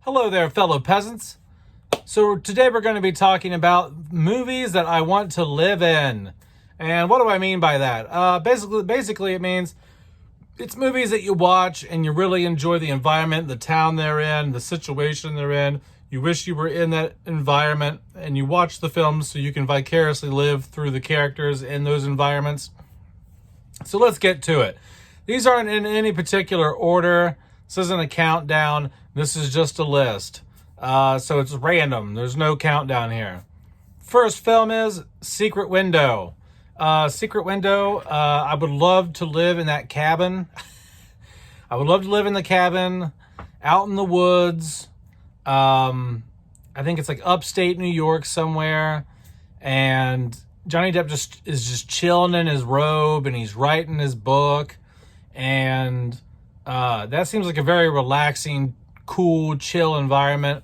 Hello there, fellow peasants. So today we're going to be talking about movies that I want to live in. And what do I mean by that? Basically it means it's movies that you watch and you really enjoy the environment, the town they're in, the situation they're in. You wish you were in that environment, and you watch the films so you can vicariously live through the characters in those environments. So let's get to it. These aren't in any particular order. This isn't a countdown. This is just a list. So it's random. There's no countdown here. First film is Secret Window. Secret Window, I would love to live in that cabin. I would love to live in the cabin, out in the woods. I think it's like upstate New York somewhere. And Johnny Depp is just chilling in his robe and he's writing his book. And that seems like a very relaxing, cool, chill environment.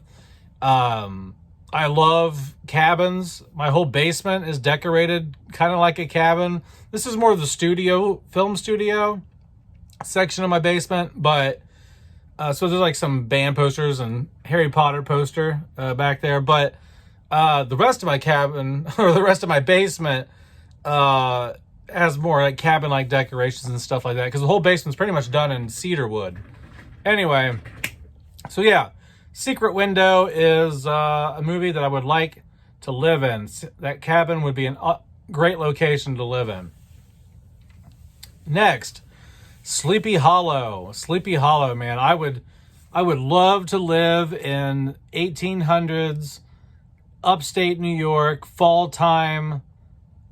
I love cabins. My whole basement is decorated kind of like a cabin. This is more of the film studio section of my basement, but so there's like some band posters and Harry Potter poster back there. But the rest of my cabin, or the rest of my basement, has more like cabin-like decorations and stuff like that, because the whole basement's pretty much done in cedar wood. Anyway, so yeah, Secret Window is a movie that I would like to live in. That cabin would be a great location to live in. Next, Sleepy Hollow. Sleepy Hollow, man. I would love to live in 1800s, upstate New York, fall time,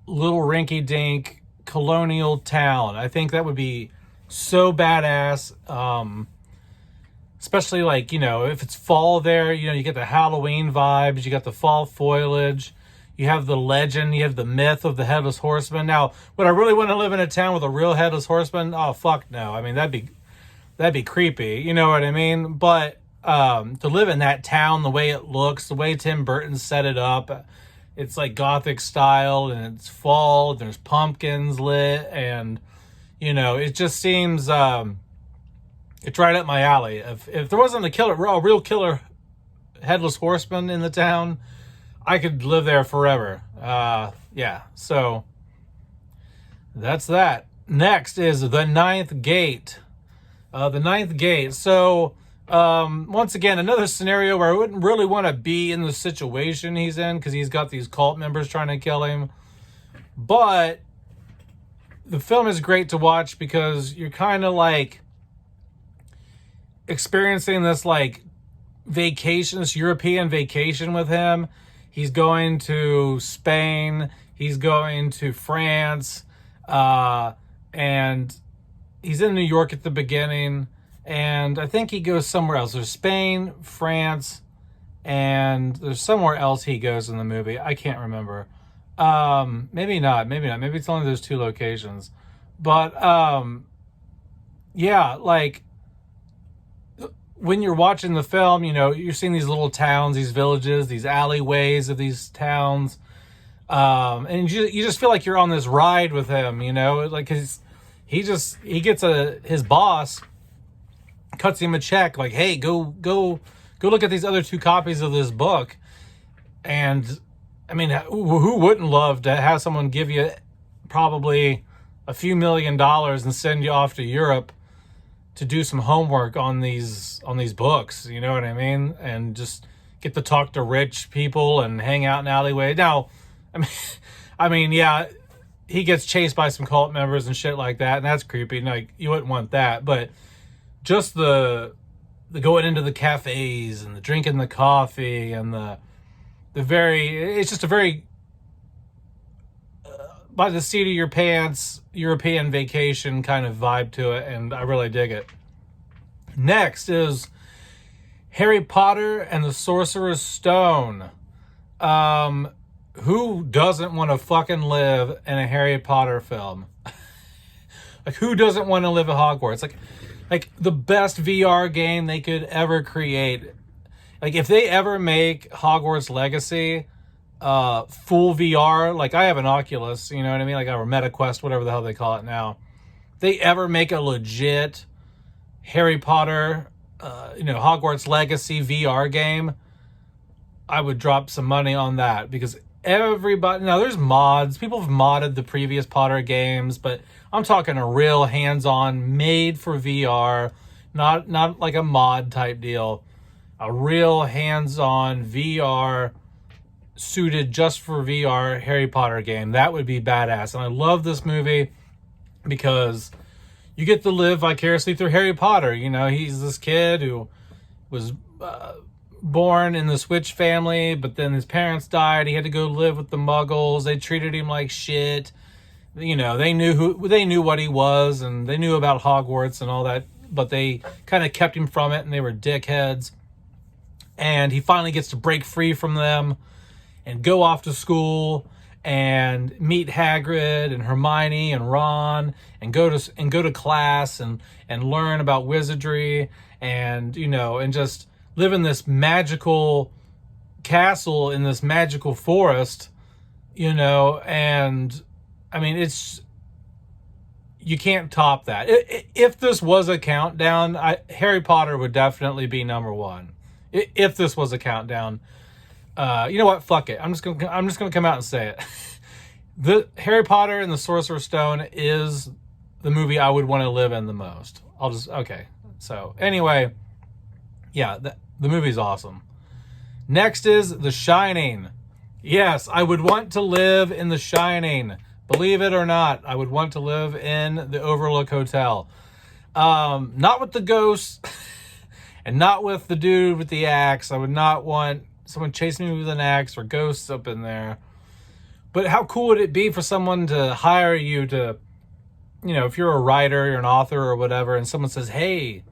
little rinky-dink colonial town. I think that would be so badass. Especially like, if it's fall there, you get the Halloween vibes, you got the fall foliage, you have the legend, you have the myth of the Headless Horseman. Now, would I really want to live in a town with a real Headless Horseman? Oh, fuck no. I mean, that'd be creepy, you know what I mean? But to live in that town, the way it looks, the way Tim Burton set it up, it's like Gothic style, and it's fall, there's pumpkins lit, and, it just seems... it's right up my alley. If there wasn't a real killer Headless Horseman in the town, I could live there forever. Yeah, so that's that. Next is The Ninth Gate. The Ninth Gate. So, once again, another scenario where I wouldn't really want to be in the situation he's in, because he's got these cult members trying to kill him. But the film is great to watch because you're kind of like experiencing this like vacation, this European vacation with him. He's going to Spain, he's going to France, and he's in New York at the beginning, and I think he goes somewhere else. There's Spain, France, and there's somewhere else he goes in the movie. I can't remember. Maybe not. Maybe it's only those two locations. But yeah, like when you're watching the film, you're seeing these little towns, these villages, these alleyways of these towns. And you just feel like you're on this ride with him, like he gets his boss cuts him a check, like, hey, go look at these other two copies of this book. And I mean, who wouldn't love to have someone give you probably a few $1 million and send you off to Europe to do some homework on these books, you know what I mean? And just get to talk to rich people and hang out in alleyway. Now, I mean, yeah, he gets chased by some cult members and shit like that, and that's creepy. Like, you wouldn't want that. But just the going into the cafes and the drinking the coffee and it's just a very by the seat of your pants European vacation kind of vibe to it, and I really dig it. Next is Harry Potter and the Sorcerer's Stone. Who doesn't want to fucking live in a Harry Potter film? Like, who doesn't want to live at Hogwarts? Like the best VR game they could ever create. Like, if they ever make Hogwarts Legacy full VR, like I have an Oculus, you know what I mean? Like, or MetaQuest, whatever the hell they call it now. If they ever make a legit Harry Potter Hogwarts Legacy VR game, I would drop some money on that, because everybody, now there's mods, people have modded the previous Potter games, but I'm talking a real hands-on, made for VR, not like a mod type deal, a real hands-on VR suited just for VR Harry Potter game. That would be badass. And I love this movie because you get to live vicariously through Harry Potter. He's this kid who was born in the Switch family, but then his parents died. He had to go live with the Muggles. They treated him like shit. They knew what he was, and they knew about Hogwarts and all that, but they kind of kept him from it, and they were dickheads. And he finally gets to break free from them and go off to school and meet Hagrid and Hermione and Ron, and go to class and learn about wizardry, and just live in this magical castle in this magical forest, and I mean, you can't top that. If this was a countdown, Harry Potter would definitely be number one. If this was a countdown, you know what? Fuck it. I'm just gonna come out and say it. The Harry Potter and the Sorcerer's Stone is the movie I would want to live in the most. Okay. So anyway, yeah, the movie's awesome. Next is The Shining. Yes, I would want to live in The Shining. Believe it or not, I would want to live in the Overlook Hotel. Not with the ghosts and not with the dude with the axe. I would not want someone chasing me with an axe or ghosts up in there. But how cool would it be for someone to hire you to, if you're a writer, you're an author or whatever, and someone says, hey,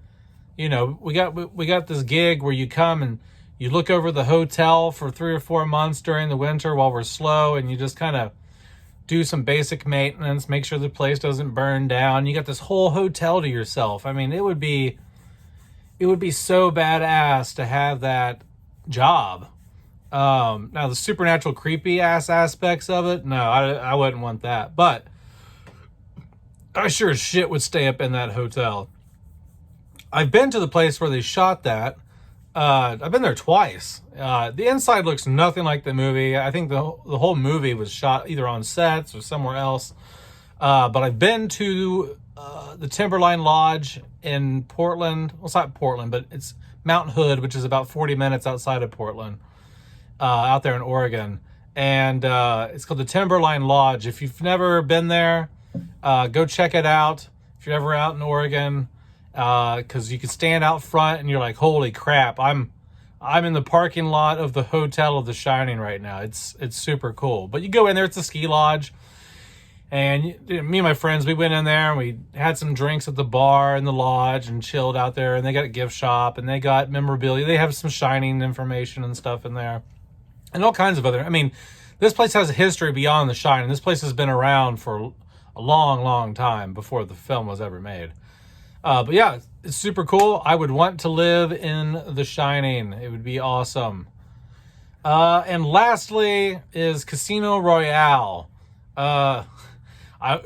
we got this gig where you come and you look over the hotel for 3 or 4 months during the winter while we're slow, and you just kind of do some basic maintenance, make sure the place doesn't burn down. You got this whole hotel to yourself. I mean, it would be so badass to have that job. Now the supernatural creepy ass aspects of it, no, I wouldn't want that. But I sure as shit would stay up in that hotel. I've been to the place where they shot that. I've been there twice. The inside looks nothing like the movie. I think the whole movie was shot either on sets or somewhere else. But I've been to the Timberline Lodge in Portland. Well, it's not Portland, but it's Mount Hood, which is about 40 minutes outside of Portland, out there in Oregon. And it's called the Timberline Lodge. If you've never been there, go check it out. If you're ever out in Oregon, because you can stand out front and you're like, holy crap, I'm in the parking lot of the Hotel of The Shining right now. It's super cool. But you go in there, it's a ski lodge. And me and my friends, we went in there and we had some drinks at the bar in the lodge and chilled out there. And they got a gift shop and they got memorabilia. They have some Shining information and stuff in there. And all kinds of other, I mean, this place has a history beyond The Shining. This place has been around for a long, long time before the film was ever made. But yeah, it's super cool. I would want to live in The Shining. It would be awesome. And lastly is Casino Royale.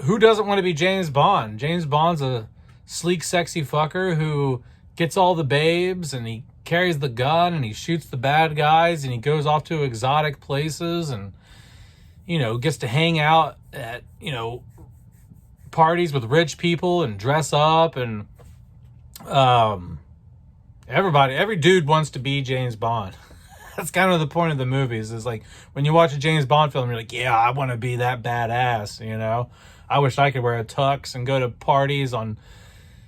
Who doesn't want to be James Bond? James Bond's a sleek, sexy fucker who gets all the babes, and he carries the gun, and he shoots the bad guys, and he goes off to exotic places, and, gets to hang out at, parties with rich people and dress up, and every dude wants to be James Bond. That's kind of the point of the movies, is like when you watch a James Bond film, you're like, yeah, I want to be that badass, I wish I could wear a tux and go to parties on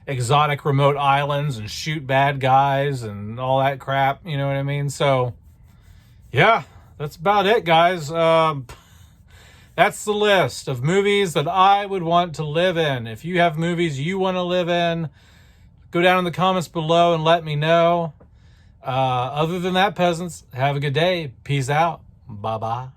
exotic remote islands and shoot bad guys and all that crap, you know what I mean? So yeah, that's about it, guys. That's the list of movies that I would want to live in. If you have movies you want to live in, go down in the comments below and let me know. Other than that, peasants, have a good day. Peace out. Bye-bye.